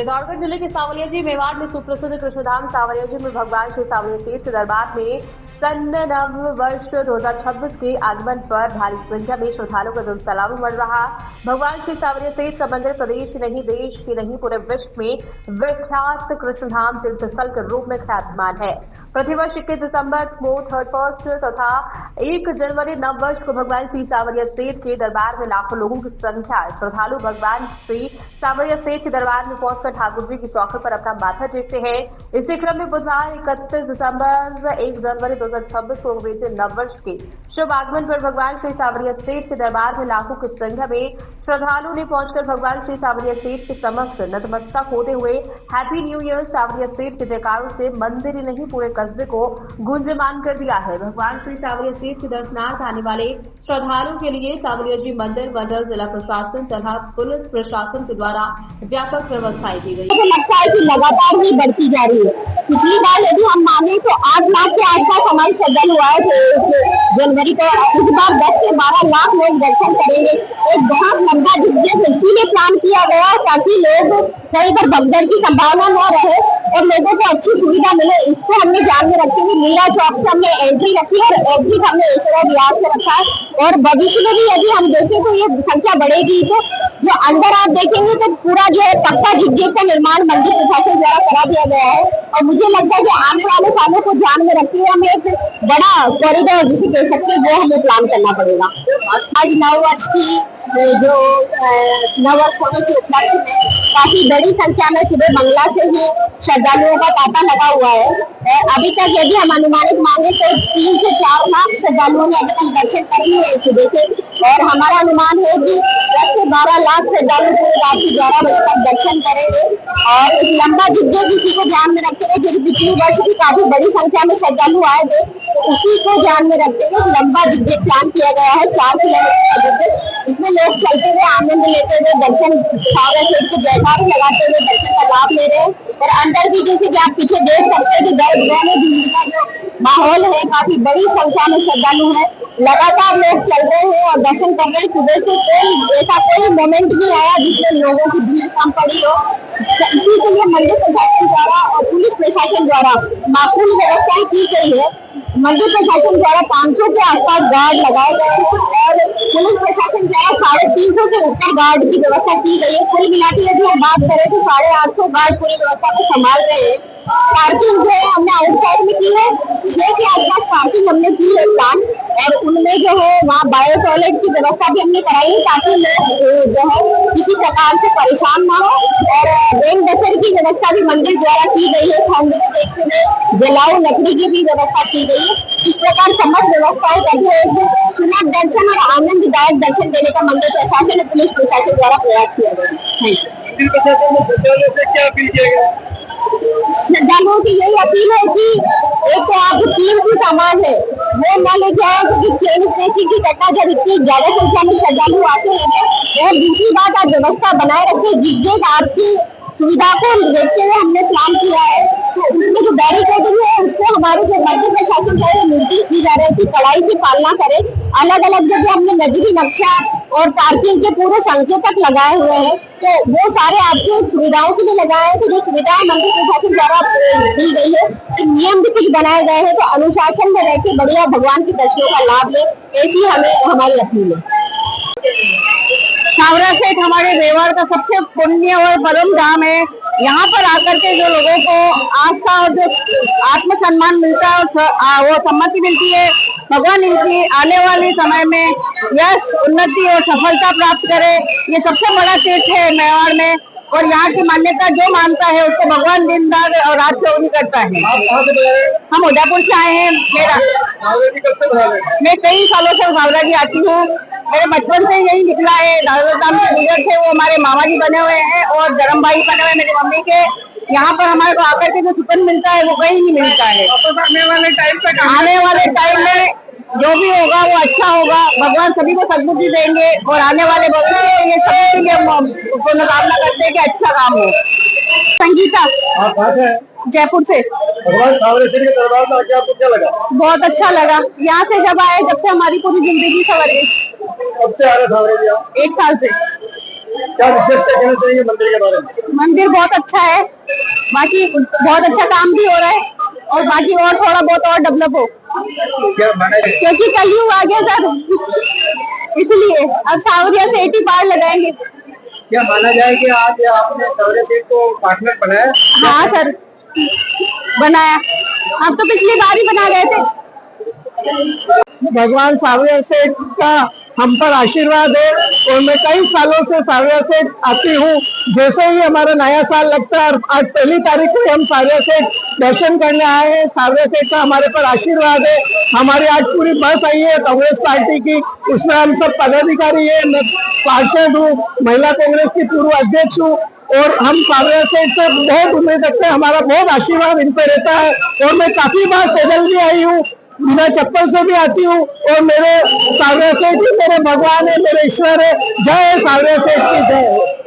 चित्तौड़गढ़ जिले के सांवलिया जी मेवाड़ में सुप्रसिद्ध कृष्णधाम सांवलिया जी में भगवान श्री सांवलिया सेठ के दरबार में सन नव वर्ष 2026 के आगमन पर भारी संख्या में श्रद्धालुओं का जनसैलाब उमड़ रहा। भगवान श्री सांवलिया सेठ का मंदिर प्रदेश नहीं, देश ही नहीं, पूरे विश्व में विख्यात कृष्णधाम तीर्थ स्थल के रूप में ख्यातमान है। प्रतिवर्ष 21 दिसंबर को 31 तथा 1 जनवरी नव वर्ष को भगवान श्री सांवलिया सेठ के दरबार में लाखों लोगों की संख्या श्रद्धालु भगवान श्री सांवलिया सेठ के दरबार में पहुंचकर ठाकुर जी की चौखट पर अपना माथा टेकते हैं। इसी क्रम में बुधवार 31 दिसंबर 1 जनवरी 2026 को अंग्रेजी नव वर्ष के शुभ आगमन पर भगवान श्री सांवलिया सेठ के दरबार में लाखों की संख्या में श्रद्धालुओं ने पहुंचकर भगवान श्री सांवलिया सेठ के समक्ष नतमस्तक होते हुए हैप्पी न्यू ईयर सांवलिया सेठ के जयकारों से मंदिर ही नहीं पूरे कस्बे को गुंजयमान कर दिया है। भगवान श्री सांवलिया सेठ के दर्शनार्थ आने वाले श्रद्धालुओं के लिए सांवलिया जी मंदिर मंडल, जिला प्रशासन तथा पुलिस प्रशासन के द्वारा व्यापक व्यवस्थाएं की गई। मुझे लगता है कि लगातार ही बढ़ती जा रही है। पिछली बार यदि हम माने तो 8 लाख के आसपास हमारे श्रद्धालु आए थे जनवरी को। इस बार 10 से 12 लाख लोग दर्शन करेंगे। एक बहुत लंबा डिस्टेंस इसीलिए प्लान किया गया ताकि लोग कहीं पर भगदड़ की संभावना न रहे और लोगों को अच्छी सुविधा मिले। इसको हमने ध्यान में रखते हुए मीरा चौक से हमने एंट्री रखी है और एग्जिट हमने ऐश्वर्या विहार से रखा है। और भविष्य में भी यदि हम देखें तो ये संख्या बढ़ेगी। तो जो अंदर आप देखेंगे तो पूरा जो है पक्का झिग्गी का निर्माण मंदिर प्रशासन द्वारा करा दिया गया है। और मुझे लगता है कि आने वाले सालों को ध्यान में रखते हुए हमें एक बड़ा कॉरिडोर जिसे कह सकते हैं वो हमें प्लान करना पड़ेगा। आज नववर्ष की जो नववर्ष होने के उपलक्ष्य में काफी बड़ी संख्या में सुबह मंगला से ही श्रद्धालुओं का तांता लगा हुआ है। और अभी तक यदि हम अनुमानित मांगे तो 3 से 4 लाख श्रद्धालुओं ने अभी तक दर्शन कर लिए हैं सुबह से। और हमारा अनुमान है कि 10 से 12 लाख श्रद्धालु पूरी रात के 11 बजे तक दर्शन करेंगे। और इस लंबा झुग्गी किसी को ध्यान में रखते हुए, क्योंकि पिछले वर्ष भी काफी बड़ी संख्या में श्रद्धालु आए थे, तो उसी को ध्यान में रखते हुए लंबा झुग्गी प्लान किया गया है। 4 किलोमीटर का झुग्गी, इसमें लोग चलते हुए आनंद लेते हुए दर्शन सांवलिया सेठ के जयकारे लगाते हुए दर्शन का लाभ ले रहे हैं। और अंदर भी जैसे कि आप पीछे देख सकते हैं कि गर्भगृह में भीड़ का जो माहौल है, काफी बड़ी संख्या में श्रद्धालु है। लगातार लोग चल रहे हैं और दर्शन कर रहे हैं। सुबह से कोई मोमेंट नहीं आया जिसमें लोगों की भीड़ कम पड़ी हो। इसी के लिए मंदिर प्रशासन द्वारा और पुलिस प्रशासन द्वारा माकूल व्यवस्थाएं की गई है। मंदिर प्रशासन द्वारा 500 के आसपास गार्ड लगाए गए हैं और पुलिस प्रशासन द्वारा 350 से ऊपर गार्ड की व्यवस्था की गई है। कुल मिला के यदि हम बात करें तो 850 गार्ड पूरी व्यवस्था को संभाल रहे हैं। पार्किंग जो है हमने आउटसाइड में की है, 6 के आसपास पार्किंग हमने की है प्लान। और उनमें जो है वहाँ बायो टॉयलेट की व्यवस्था भी हमने कराई है ताकि लोग जो है किसी प्रकार से परेशान ना हो। और रेन बसेर की व्यवस्था भी मंदिर द्वारा की गई है। ठंड को देखते हुए जलाऊ लकड़ी की भी व्यवस्था की गई है। इस प्रकार समस्त व्यवस्थाएं करके एक सुलभ दर्शन और आनंददायक दर्शन देने का मंदिर प्रशासन और पुलिस प्रशासन द्वारा प्रयास किया गया है। श्रद्धालुओं की यही अपील है कि एक तो आपको कीमती सामान है वो न लेके आए, क्योंकि चेन स्नैचिंग की घटना जब इतनी ज्यादा संख्या में श्रद्धालु आते हैं तो। और दूसरी बात, आप व्यवस्था बनाए रखें। जिस आपकी सुविधा को देखते हुए हमने प्लान किया है, तो उसमें जो बैरिकेडिंग है उसको हमारे जो मंदिर प्रशासन द्वारा निर्देश दी जा रहे हैं कि कड़ाई से पालना करें। अलग अलग जगह हमने नजरी नक्शा और पार्किंग के पूरे संकेतक लगाए हुए हैं, तो वो सारे आपकी सुविधाओं के लिए लगाए हैं। तो जो सुविधाएं मंदिर प्रशासन द्वारा दी गई है, तो नियम भी कुछ बनाए गए हैं, तो अनुशासन में रहकर बढ़िया भगवान के दर्शनों का लाभ ले, ऐसी हमें हमारी अपील है। सांवलिया सेठ हमारे मेवाड़ का सबसे पुण्य और परम धाम है। यहाँ पर आकर के जो लोगों को आस्था और जो आत्मसम्मान मिलता है और वो सम्मति मिलती है, भगवान इनकी आने वाले समय में यश, उन्नति और सफलता प्राप्त करे। ये सबसे बड़ा तीर्थ है मेवाड़ में। और यहाँ की मान्यता जो मानता है उसको भगवान दिन रात और रात चौगुनी करता है। हम उदयपुर से आए हैं। मैं कई सालों से सांवलिया जी आती हूँ। मेरे बचपन से यही निकला है। दादा के बुजुर्ग थे, वो हमारे मामा जी बने हुए हैं और धर्म भाई बने हुए मेरी मम्मी के। यहाँ पर हमारे को आकर के जो सुकून मिलता है वो कहीं नहीं मिलता है। आने वाले टाइम में जो भी होगा वो अच्छा होगा। भगवान सभी को सद्बुद्धि देंगे और आने वाले भविष्य में ये सभी के लिए मनोकामना करते हैं कि अच्छा काम हो। संगीता, जयपुर से। भगवान सांवलिया सेठ के दरबार में आके आपको क्या लगा? बहुत अच्छा लगा। यहाँ से जब आए, जब से हमारी पूरी जिंदगी सवर गई। कब से आ रहे सांवलिया जी? 1 साल से। क्या विशेषता कहना चाहिए मंदिर के बारे में? मंदिर बहुत अच्छा है, बाकी बहुत अच्छा काम भी हो रहा है और बाकी और थोड़ा बहुत और डेवलप हो, क्या माना जाए? क्योंकि कलयुग आ गया सर, इसलिए अब सावरिया से 80 पार लगाएंगे। क्या माना जाए कि आज आपने सावरिया सेठ को पार्टनर बनाया? हाँ सर, बनाया, हम तो पिछली बार ही बना गए थे। भगवान सावरिया सेठ का हम पर आशीर्वाद है और मैं कई सालों से सावरिया सेठ आती हूँ। जैसे ही हमारा नया साल लगता है, आज 1 तारीख को हम सावरिया सेठ दर्शन करने आए हैं। सावरिया सेठ का हमारे पर आशीर्वाद है। हमारी आज पूरी बस आई है कांग्रेस पार्टी की, उसमें हम सब पदाधिकारी है, मैं पार्षद हूँ, महिला कांग्रेस की पूर्व अध्यक्ष हूँ और हम सावरिया सेठ से बहुत उम्मीद रखते हैं। हमारा बहुत आशीर्वाद इन पर रहता है और मैं काफी बार पैदल भी आई हूँ, बिना चप्पल से भी आती हूँ और मेरे सावरिया सेठ ही मेरे भगवान है, मेरे ईश्वर है। जय सावरिया सेठ की जय।